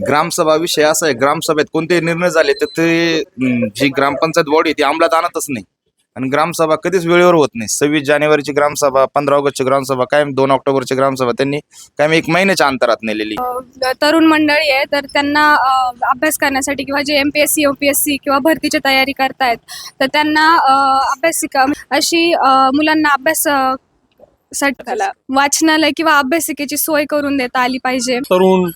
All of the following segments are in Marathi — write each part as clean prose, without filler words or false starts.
ग्रामसभा विषय असा आहे, ग्रामसभेत कोणते निर्णय झाले तर ते जी ग्रामपंचायत बॉडी ती अंमलात आणतच नाही. आणि ग्रामसभा कधीच वेळेवर होत नाही. 26 जानेवारीची ग्रामसभा, 15 ऑगस्टची ग्रामसभा, काय 2 ऑक्टोबरची ग्रामसभा त्यांनी काय 1 महिन्याच्या अंतरात नेलेली. तरुण मंडळी आहे तर त्यांना अभ्यास करण्यासाठी किंवा जे MPSC UPSC किंवा भरतीची तयारी करतायत तर त्यांना अभ्यासिका अशी मुलांना अभ्यास साठी वाचनालय किंवा अभ्यासिकेची सोय करून देता आली पाहिजे. तरुण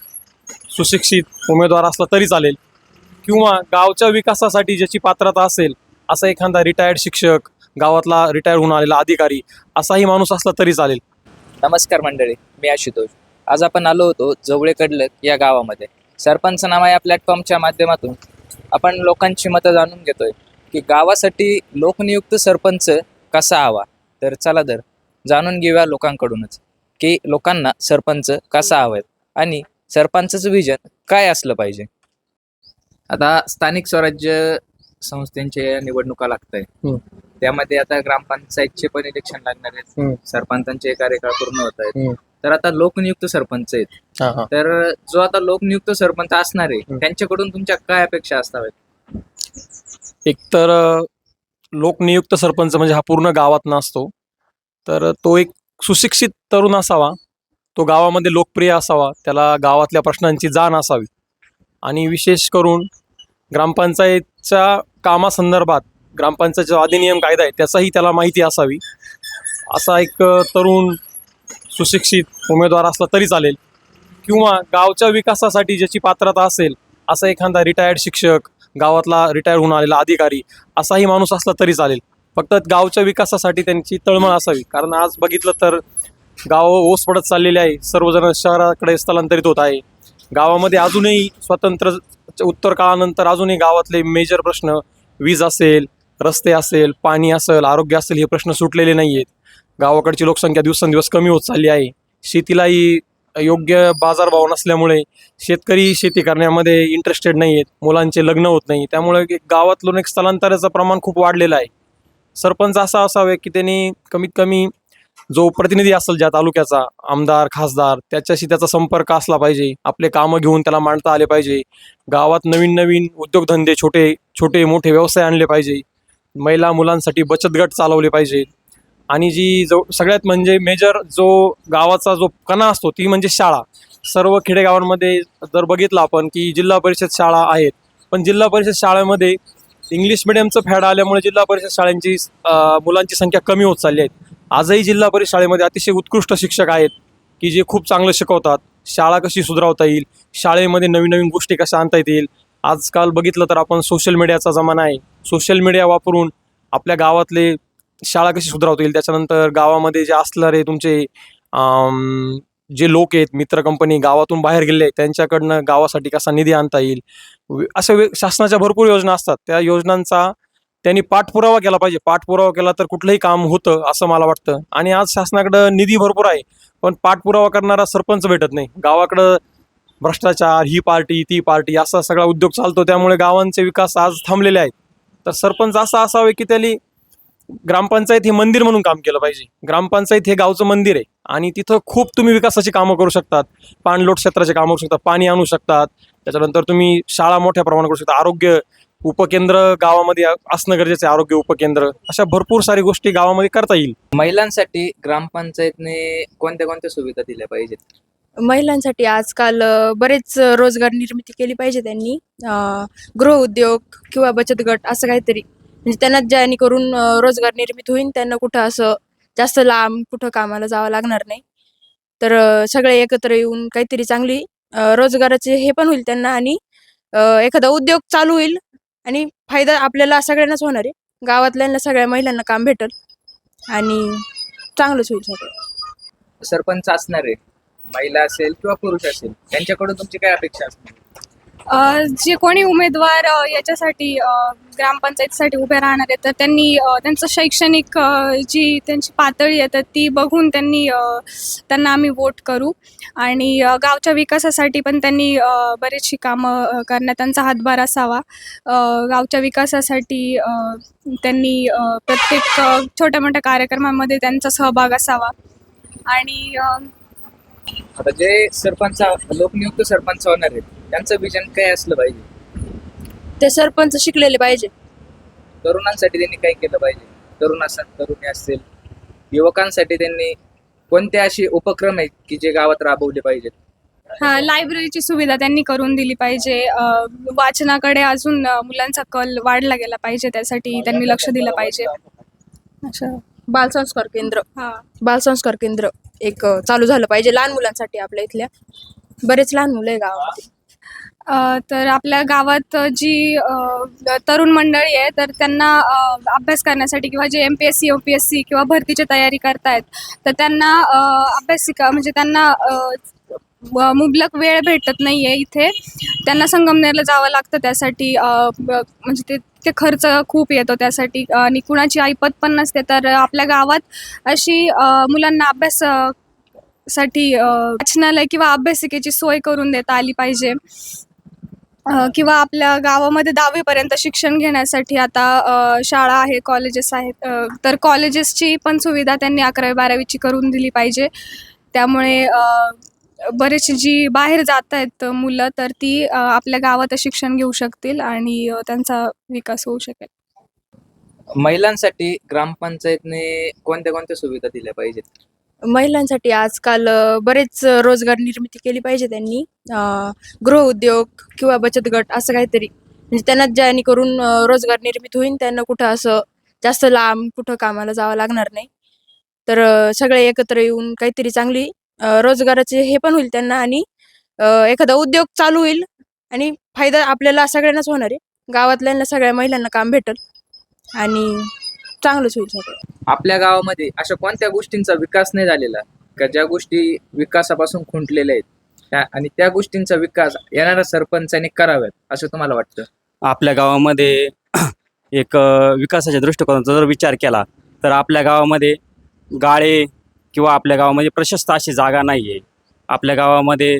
सुशिक्षित उमेदवार असला तरी चालेल, किंवा गावच्या विकासासाठी ज्याची पात्रता असेल असा एखादा रिटायर्ड शिक्षक, गावातला रिटायर होऊन आलेला अधिकारी, असाही माणूस असला तरी चालेल. नमस्कार मंडळी, मी आशुतोष. आज आपण आलो होतो जवळे कडलक या गावामध्ये. सरपंच नामा या प्लॅटफॉर्मच्या माध्यमातून आपण लोकांची मतं जाणून घेतोय की गावासाठी लोकनियुक्त सरपंच कसा हवा. तर चला तर जाणून घेऊया लोकांकडूनच की लोकांना सरपंच कसा हवाय आणि सरपंचाचं विजन काय असलं पाहिजे. आता स्थानिक स्वराज्य संस्थांच्या निवडणुका लागत आहे, त्यामध्ये आता ग्रामपंचायतचे पण इलेक्शन लागणार आहेत, सरपंचांचे कार्यकाळ पूर्ण होत आहेत. तर आता लोकनियुक्त सरपंच आहेत, तर जो आता लोकनियुक्त सरपंच असणार आहे त्यांच्याकडून तुमच्या काय अपेक्षा असाव्यात. एकतर लोकनियुक्त सरपंच म्हणजे हा पूर्ण गावात नसतो, तर तो एक सुशिक्षित तरुण असावा, तो गावामध्ये लोकप्रिय असावा, त्याला गावातल्या प्रश्नांची जाण असावी आणि विशेष करून ग्रामपंचायतच्या कामासंदर्भात ग्रामपंचायतचा अधिनियम कायदा आहे त्याचाही त्याला माहिती असावी. असा एक तरुण सुशिक्षित उमेदवार असला तरी चालेल, किंवा गावच्या विकासासाठी ज्याची पात्रता असेल असा एखादा रिटायर्ड शिक्षक, गावातला रिटायर होऊन आलेला अधिकारी, असाही माणूस असला तरी चालेल. फक्त गावच्या विकासासाठी त्यांची तळमळ असावी. कारण आज बघितलं तर गाव ओस पडत चाललेले आहे, सर्वजण शहराकडे स्थलांतरित होत आहे. गावामध्ये अजूनही स्वतंत्र उत्तर काळानंतर अजूनही गावातले मेजर प्रश्न, वीज असेल, रस्ते असेल, पाणी असेल, आरोग्य असेल, हे प्रश्न सुटलेले नाही आहेत. गावाकडची लोकसंख्या दिवसेंदिवस कमी होत चालली आहे. शेतीलाही योग्य बाजारभाव नसल्यामुळे शेतकरी शेती करण्यामध्ये इंटरेस्टेड नाही आहेत, मुलांचे लग्न होत नाही, त्यामुळे गावातून एक स्थलांतराचं प्रमाण खूप वाढलेलं आहे. सरपंच असा असावे की त्यांनी कमीत कमी जो प्रतिनिधी असेल ज्या तालुक्याचा, आमदार खासदार, त्याच्याशी त्याचा संपर्क असला पाहिजे. आपले कामं घेऊन त्याला मांडता आले पाहिजे. गावात नवीन नवीन उद्योगधंदे, छोटे मोठे व्यवसाय आणले पाहिजे. महिला मुलांसाठी बचत गट चालवले पाहिजे. आणि सगळ्यात म्हणजे मेजर जो गावाचा जो कणा असतो ती म्हणजे शाळा. सर्व खेडेगावांमध्ये जर बघितलं आपण की जिल्हा परिषद शाळा आहेत, पण जिल्हा परिषद शाळेमध्ये इंग्लिश मिडियमचं फॅड आल्यामुळे जिल्हा परिषद शाळांची मुलांची संख्या कमी होत चालली आहे. आजही जिल्हा परिषद शाळेमध्ये अतिशय उत्कृष्ट शिक्षक आहेत की जे खूप चांगलं शिकवतात. शाळा कशी सुधारवता येईल, शाळेमध्ये नवीन नवीन गोष्टी कशा आणता येतील. आजकाल बघितलं तर आपण सोशल मीडियाचा जमाना आहे. सोशल मीडिया वापरून आपल्या गावातले शाळा कशी सुधारवता येईल, त्याच्यानंतर गावामध्ये जे असणारे तुमचे जे लोक आहेत, मित्र कंपनी गावातून बाहेर गेले आहेत, त्यांच्याकडनं गावासाठी कसा निधी आणता येईल, अशा शासनाच्या भरपूर योजना असतात. त्या योजनांचा त्यांनी पाठपुरावा केला पाहिजे. पाठपुरावा केला तर कुठलंही काम होतं असं मला वाटतं. आणि आज शासनाकडं निधी भरपूर आहे, पण पाठपुरावा करणारा सरपंच भेटत नाही. गावाकडं भ्रष्टाचार, ही पार्टी ती पार्टी, असा सगळा उद्योग चालतो, त्यामुळे गावांचे विकास आज थांबलेले आहेत. तर सरपंच असा असावे की त्यांनी ग्रामपंचायत हे मंदिर म्हणून काम केलं पाहिजे. ग्रामपंचायत हे गावचं मंदिर आहे आणि तिथं खूप तुम्ही विकासाची कामं करू शकतात. पाणलोट क्षेत्राचे कामं करू शकतात, पाणी आणू शकतात, त्याच्यानंतर तुम्ही शाळा मोठ्या प्रमाणात करू शकता. आरोग्य उपकेंद्र गावामध्ये असणं गरजेचं आहे, आरोग्य उपकेंद्र, अशा भरपूर सारी गोष्टी गावामध्ये करता येईल. महिलांसाठी ग्रामपंचायतने कोणत्या कोणत्या सुविधा दिल्या पाहिजेत. महिलांसाठी आजकाल बरेच रोजगार निर्मिती केली पाहिजे त्यांनी. गृहउद्योग किंवा बचत गट असं काहीतरी, म्हणजे त्यांना जेणेकरून रोजगार निर्मिती होईल. त्यांना कुठं असं जास्त लांब कुठं कामाला जावं लागणार नाही. तर सगळे एकत्र येऊन काहीतरी चांगली रोजगाराचे हे पण होईल त्यांना, आणि एखादा उद्योग चालू होईल आणि फायदा आपल्याला सगळ्यांनाच होणार आहे. गावातल्या सगळ्या महिलांना काम भेटेल आणि चांगलंच होईल सगळं. सरपंच असणारे महिला असेल किंवा पुरुष असेल, त्यांच्याकडून तुमची काय अपेक्षा असणार. जे कोणी उमेदवार याच्यासाठी ग्रामपंचायतीसाठी उभे राहणार आहेत तर त्यांनी त्यांचं शैक्षणिक जी त्यांची पातळी आहे तर ती बघून त्यांना आम्ही वोट करू. आणि गावच्या विकासासाठी पण त्यांनी बरीचशी कामं करण्यात त्यांचा हातभार असावा. गावच्या विकासासाठी त्यांनी प्रत्येक छोट्या मोठ्या कार्यक्रमामध्ये त्यांचा सहभाग असावा. आणि आता जे सरपंच लोकनियुक्त सरपंच होणार आहेत त्यांचं विजन काय असलं पाहिजे? ते सरपंच शिकलेले पाहिजे. तरुणांसाठी त्यांनी काय केलं पाहिजे? तरुणी असतील, युवकांसाठी त्यांनी कोणते असे उपक्रम आहेत की जे गावात राबवले पाहिजेत? हा, लायब्ररीची सुविधा त्यांनी करून दिली पाहिजे. वाचनाकडे अजून मुलांचा कल वाढला गेला पाहिजे, त्यासाठी त्यांनी लक्ष दिलं पाहिजे. असं बालसंस्कार केंद्र हा. बालसंस्कार केंद्र एक चालू झालं पाहिजे लहान मुलांसाठी. आपल्या इथल्या बरेच लहान मुलं आहे गावामध्ये. तर आपल्या गावात जी तरुण मंडळी आहे तर त्यांना अभ्यास करण्यासाठी किंवा जे MPSC UPSC किंवा भरतीची तयारी करतायत तर त्यांना अभ्यासिका म्हणजे त्यांना मुबलक वेळ भेटत नाही आहे इथे. त्यांना संगमनेरला जावं लागतं त्यासाठी. म्हणजे ते खर्च खूप येतो त्यासाठी आणि कुणाची ऐपत पण नसते. तर आपल्या गावात अशी मुलांना अभ्यास साठी वाचनालय किंवा अभ्यासिकेची सोय करून देता आली पाहिजे. किंवा आपल्या गावामध्ये 10वीपर्यंत शिक्षण घेण्यासाठी आता शाळा आहे, कॉलेजेस आहेत. तर कॉलेजेसची पण सुविधा त्यांनी 11वी-12वीची करून दिली पाहिजे. त्यामुळे बरेचशी जी बाहेर जात आहेत मुलं तर ती आपल्या गावात शिक्षण घेऊ शकतील आणि त्यांचा विकास होऊ शकेल. महिलांसाठी ग्रामपंचायतने कोणत्या कोणत्या सुविधा दिल्या पाहिजेत? महिलांसाठी आजकाल बरेच रोजगार निर्मिती केली पाहिजे त्यांनी. गृहउद्योग किंवा बचत गट असं काहीतरी, म्हणजे त्यांना जेणेकरून रोजगार निर्मिती होईल. त्यांना कुठं असं जास्त लांब कुठं कामाला जावं लागणार नाही. तर सगळे एकत्र येऊन काहीतरी चांगली रोजगाराचे हे पण होईल त्यांना आणि एखादा उद्योग चालू होईल आणि फायदा आपल्याला सगळ्यांनाच होणार आहे. गावातल्यांना सगळ्या महिलांना काम भेटेल आणि चांगलंच होईल सगळं. आपल्या गावामध्ये अशा कोणत्या गोष्टींचा विकास नाही झालेला का ज्या गोष्टी विकासापासून खुंटलेल्या आहेत आणि त्या गोष्टींचा विकास येणाऱ्या सरपंचांनी कराव्यात असं तुम्हाला वाटतं? आपल्या गावामध्ये एक विकासाच्या दृष्टिकोनाचा जर विचार केला तर आपल्या गावामध्ये गाळे किंवा आपल्या गावामध्ये प्रशस्त अशी जागा नाही आहे. आपल्या गावामध्ये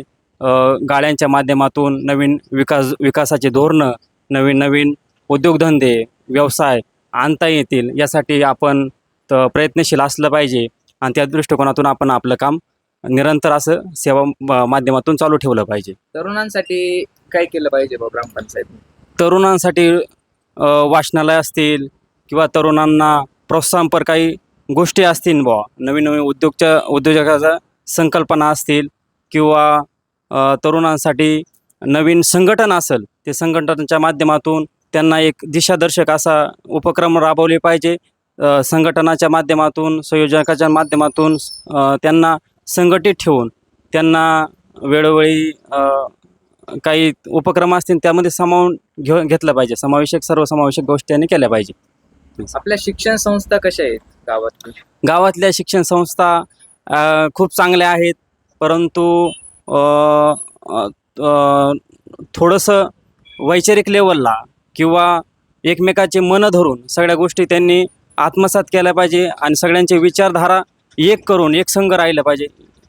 गाळ्यांच्या माध्यमातून नवीन विकासाचे धोरणं, नवीन उद्योगधंदे, व्यवसाय आणता येतील यासाठी आपण प्रयत्नशील असलं पाहिजे आणि त्या दृष्टिकोनातून आपण आपलं काम निरंतर असं सेवा माध्यमातून चालू ठेवलं पाहिजे. तरुणांसाठी काय केलं पाहिजे बा ग्रामपंचायत? तरुणांसाठी वाचनालय असतील किंवा तरुणांना प्रोत्साहनपर काही गोष्टी असतील बुवा, नवीन उद्योजकाच्या संकल्पना असतील किंवा तरुणांसाठी नवीन संघटन असेल, ते संघटनाच्या माध्यमातून त्यांना एक दिशादर्शक असा उपक्रम राबवले पाहिजे. संघटनाच्या माध्यमातून, संयोजकाच्या माध्यमातून त्यांना संघटित ठेवून त्यांना वेळोवेळी काही उपक्रम असतील त्यामध्ये सामावून घेतलं पाहिजे. सर्वसमावेशक गोष्टी त्यांनी केल्या पाहिजे. आपल्या शिक्षण संस्था कशा आहेत गावात? गावातल्या शिक्षण संस्था खूप चांगल्या आहेत, परंतु थोडंसं वैचारिक लेवलला किंवा एकमेकाचे मनं धरून सगळ्या गोष्टी त्यांनी आत्मसात केल्या पाहिजे आणि सगळ्यांचे विचारधारा एक करून एक संघ राहिलं पाहिजे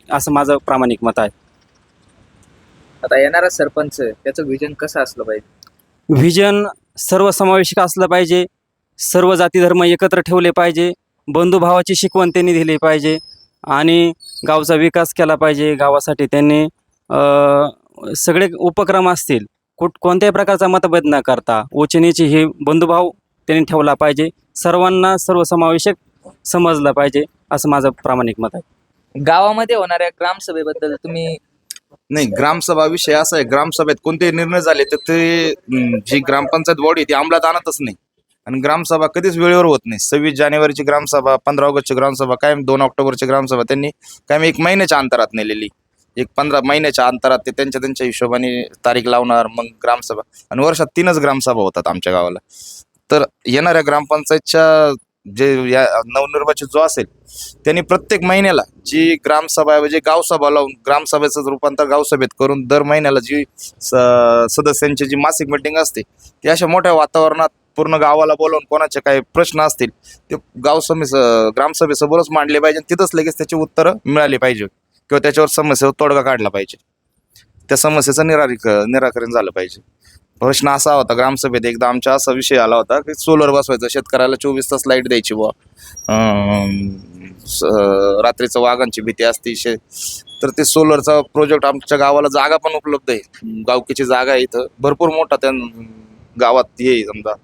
असं माझं प्रामाणिक मत आहे. आता येणारा सरपंच त्याचं विजन कसं असलं पाहिजे? व्हिजन सर्वसमावेशक असलं पाहिजे. सर्व जाती धर्म एकत्र ठेवले पाहिजे. बंधुभावाची शिकवण त्यांनी दिली पाहिजे आणि गावचा विकास केला पाहिजे. गावासाठी त्यांनी सगळे उपक्रम असतील कोणत्याही प्रकारचा मतभेद न करता उचनीची ही बंधुभाव त्यांनी ठेवला पाहिजे. सर्वांना सर्वसमावेशक समजलं पाहिजे असं माझं प्रामाणिक मत आहे. गावामध्ये होणाऱ्या ग्रामसभेबद्दल तुम्ही? नाही, ग्रामसभा विषय असा आहे, ग्रामसभेत कोणते निर्णय झाले तर ते जी ग्रामपंचायत बॉडी ती अंमलात आणतच नाही आणि ग्रामसभा कधीच वेळेवर होत नाही. 26 जानेवारीची ग्रामसभा, 15 ऑगस्टची ग्रामसभा, कायम 2 ऑक्टोबरची ग्रामसभा त्यांनी कायम 1 महिन्याच्या अंतरात नेलेली. 15 महिन्याच्या अंतरात ते त्यांच्या हिशोबाने तारीख लावणार, मग ग्रामसभा. आणि वर्षात 3च ग्रामसभा होतात आमच्या गावाला. तर येणाऱ्या ग्रामपंचायतच्या जे या नवनिर्वाचित जो असेल त्यांनी प्रत्येक महिन्याला जी ग्रामसभा आहे म्हणजे गावसभा लावून ग्रामसभेचं रूपांतर गावसभेत करून दर महिन्याला जी सदस्यांची जी मासिक मीटिंग असते ती अशा मोठ्या वातावरणात पूर्ण गावाला बोलावून कोणाचे काही प्रश्न असतील ते ग्रामसभेसमोरच मांडले पाहिजे. तिथंच लगेच त्याची उत्तरं मिळाली पाहिजे किंवा त्याच्यावर समस्येवर तोडगा काढला पाहिजे. त्या समस्येचं निराकरण झालं पाहिजे. प्रश्न असा होता ग्रामसभेत एकदा आमच्या असा विषय आला होता की सोलर बसवायचा, शेतकऱ्याला 24 तास लाईट द्यायची बुवा, रात्रीचं वाघांची भीती असते तर ते सोलरचा प्रोजेक्ट आमच्या गावाला जागा पण उपलब्ध आहे. गावकीची जागा आहे इथं भरपूर मोठा त्या गावात ये समजा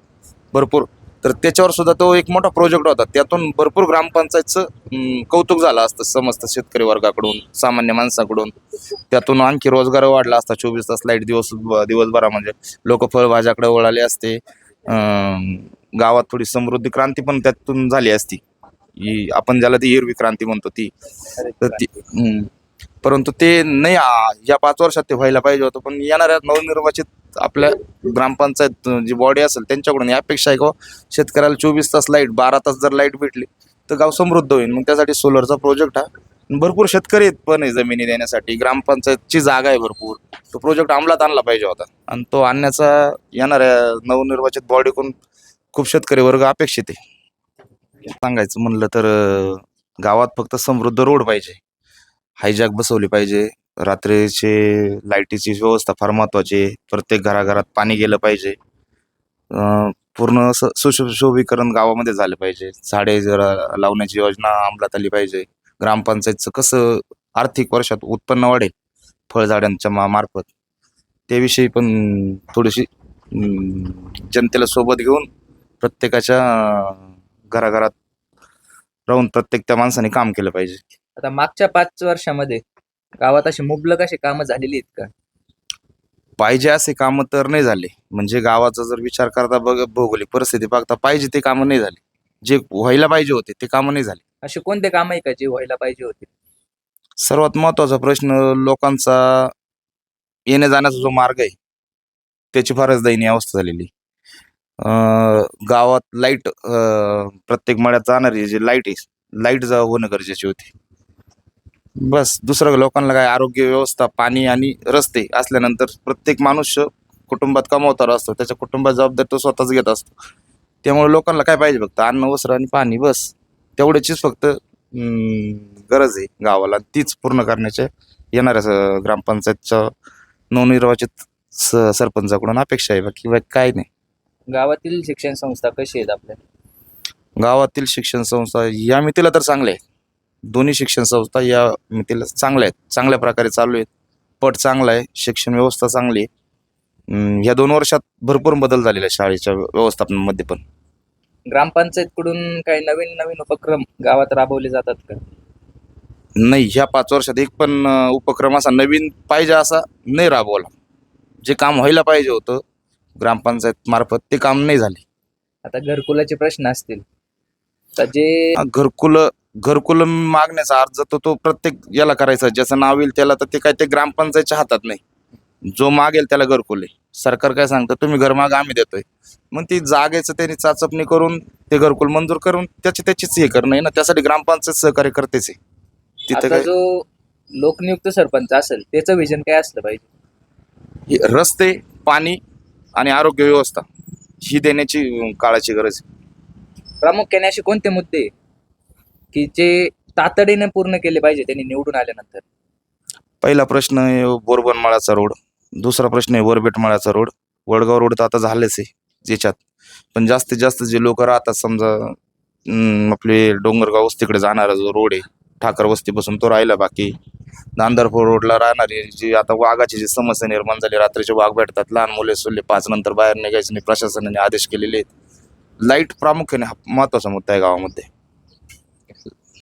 भरपूर. तर त्याच्यावर सुद्धा तो एक मोठा प्रोजेक्ट होता. त्यातून भरपूर ग्रामपंचायतचं कौतुक झालं असतं समस्त शेतकरी वर्गाकडून, सामान्य माणसाकडून. त्यातून आणखी रोजगार वाढला असता. 24 तास लाईट दिवसभरा म्हणजे लोक फळभाज्याकडे वळाले असते. गावात थोडी समृद्धी क्रांती पण त्यातून झाली असती. आपण ज्याला ती हिरवी क्रांती म्हणतो ती. तर ती परंतु ते नाही या 5 वर्षात ते व्हायला पाहिजे होतं. पण येणाऱ्या नवनिर्वाचित आपल्या ग्रामपंचायत जी बॉडी असेल त्यांच्याकडून ही अपेक्षा आहे की शेतकऱ्याला 24 तास लाईट, 12 तास जर लाईट भेटली तर गाव समृद्ध होईल. मग त्यासाठी सोलरचा प्रोजेक्ट हा भरपूर शेतकरी पण आहे जमिनी देण्यासाठी. ग्रामपंचायतची जागा आहे भरपूर. तो प्रोजेक्ट अंमलात आणला पाहिजे होता आणि तो आणण्याचा येणाऱ्या नवनिर्वाचित बॉडीकडून खूप शेतकरी वर्ग अपेक्षित आहे. सांगायचं म्हणलं तर गावात फक्त समृद्ध रोड पाहिजे, हायजॅक बसवली पाहिजे, रात्रीचे लाईटीची व्यवस्था फार महत्त्वाची आहे. प्रत्येक घराघरात पाणी गेलं पाहिजे. पूर्ण सुशोभीकरण गावामध्ये झालं पाहिजे. झाडे जरा लावण्याची योजना अंमलात आली पाहिजे. ग्रामपंचायतचं कसं आर्थिक वर्षात उत्पन्न वाढेल फळझाडांच्या मार्फत त्याविषयी पण थोडीशी जनतेला सोबत घेऊन प्रत्येकाच्या घराघरात राहून प्रत्येक त्या माणसाने काम केलं पाहिजे. आता मागच्या 5 वर्षामध्ये गावात अशी मुबलक अशी कामं झालेली आहेत का? पाहिजे असे कामं तर नाही झाले. म्हणजे गावाचा जर विचार करता भौगोलिक परिस्थिती बघता पाहिजे ते कामं नाही झाले. जे व्हायला पाहिजे होते ते कामं नाही झाले. असे कोणते काम आहे का जे व्हायला पाहिजे होते? सर्वात महत्त्वाचा प्रश्न लोकांचा येण्या जाण्याचा जो मार्ग आहे त्याची फारच दयनीय अवस्था झालेली. गावात लाईट प्रत्येक मळ्यात जाणारी जी लाईट आहे लाईट होणं गरजेची होती. बस दुसरं लोकांना काय आरोग्य व्यवस्था, पाणी आणि रस्ते असल्यानंतर प्रत्येक माणूस कुटुंबात कमावताना असतो. त्याच्या कुटुंबाची जबाबदारी तो स्वतःच घेत असतो. त्यामुळे लोकांना काय पाहिजे फक्त अन्न, वस्त्र आणि पाणी, बस तेवढ्याचीच फक्त गरज आहे गावाला. तीच पूर्ण करण्याच्या येणाऱ्या ग्रामपंचायतच्या नवनिर्वाचित सरपंचाकडून अपेक्षा आहे. बाकी काय नाही. गावातील शिक्षण संस्था कशी आहेत आपल्या? गावातील शिक्षण संस्था या मितीला तर चांगल्या आहेत. दोन्ही शिक्षण संस्था या मितीला चांगल्या आहेत, चांगल्या प्रकारे चालू आहेत. पट चांगला आहे, शिक्षण व्यवस्था चांगली आहे. या 2 वर्षात भरपूर बदल झालेला आहे शाळेच्या व्यवस्थापनामध्ये पण. ग्रामपंचायतकडून काही नवीन नवीन उपक्रम गावात राबवले जातात का? नाही, ह्या 5 वर्षात एक पण उपक्रम असा नवीन पाहिजे असा नाही राबवला. जे काम व्हायला पाहिजे होतं ग्रामपंचायत मार्फत ते काम नाही झाले. आता घरकुलाचे प्रश्न असतील तर जे घरकुल मागण्याचा अर्ज तो प्रत्येक याला करायचा, ज्याचं नाव येईल त्याला. तर ते काय ते ग्रामपंचायतच्या हातात नाही. जो मागेल त्याला घरकुल आहे. सरकार काय सांगतं तुम्ही घर मागा आम्ही देतोय. मग ती जागेचं त्यांनी चाचपणी करून ते घरकुल मंजूर करून त्याचीच हे करणं आहे ना. त्यासाठी ग्रामपंचायत सहकार्य करतेच आहे. तिथे आता काय जो लोकनियुक्त सरपंच असेल त्याचं विजन काय असलं पाहिजे? रस्ते, पाणी आणि आरोग्य व्यवस्था ही देण्याची काळाची गरज आहे. प्रामुख्याने असे कोणते मुद्दे आहे की जे तातडीने पूर्ण केले पाहिजे त्यांनी निवडून आल्यानंतर? पहिला प्रश्न आहे बोरबनमाळाचा रोड. दुसरा प्रश्न आहे वरबेटमाळाचा रोड. वडगाव रोड तर आता झालेच आहे याच्यात. पण जास्तीत जास्त जे लोक राहतात समजा आपले डोंगरगाव वस्तीकडे जाणारा जो रोड आहे ठाकर वस्तीपासून तो राहिला. बाकी नांदरपूर रोडला राहणारी जी आता वाघाची जी समस्या निर्माण झाली, रात्रीचे वाघ भेटतात, लहान मुले सुले 5 नंतर बाहेर निघायचं नाही, प्रशासनाने आदेश केलेले आहेत. लाईट प्रामुख्याने हा महत्त्वाचा मुद्दा आहे गावामध्ये.